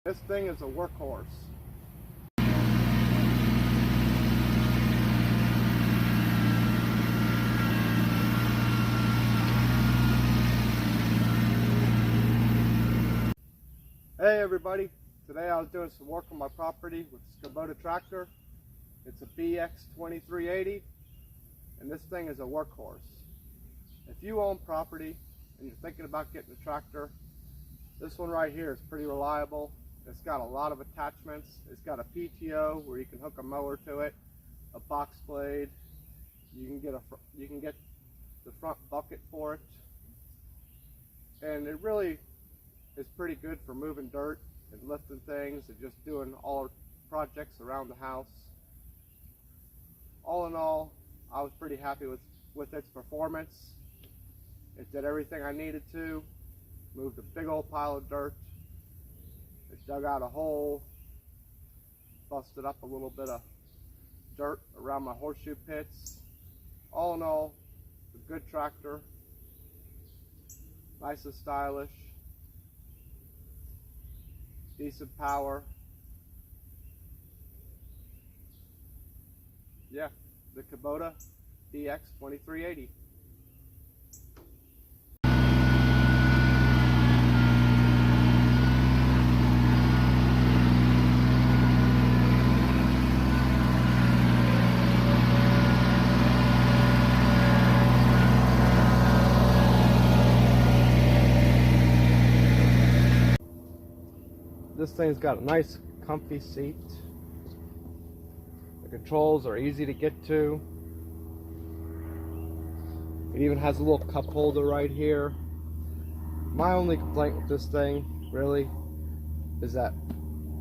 This thing is a workhorse. Hey everybody, today I was doing some work on my property with this Kubota tractor. It's a Bx2380 and this thing is a workhorse. If you own property and you're thinking about getting a tractor, this one right here is pretty reliable. It's got a lot of attachments. It's got a PTO where you can hook a mower to it, a box blade. You can get the front bucket for it, and it really is pretty good for moving dirt and lifting things and just doing all projects around the house. All in all, I was pretty happy with its performance. It did everything I needed to. Moved a big old pile of dirt. It dug out a hole, busted up a little bit of dirt around my horseshoe pits. All in all, a good tractor, nice and stylish, decent power. Yeah, the Kubota Bx2380. This thing's got a nice comfy seat. The controls are easy to get to. It even has a little cup holder right here. My only complaint with this thing really is that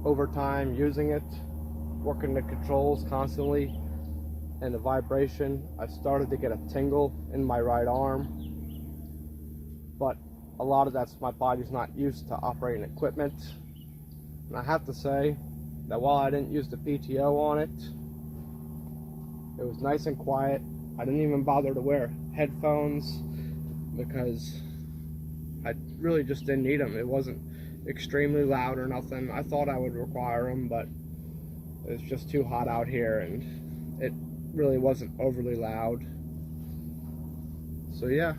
over time using it, working the controls constantly, and the vibration, I started to get a tingle in my right arm. But a lot of that's my body's not used to operating equipment. And I have to say that while I didn't use the PTO on it, it was nice and quiet. I didn't even bother to wear headphones because I really just didn't need them. It wasn't extremely loud or nothing. I thought I would require them, but it's just too hot out here and it really wasn't overly loud. So yeah.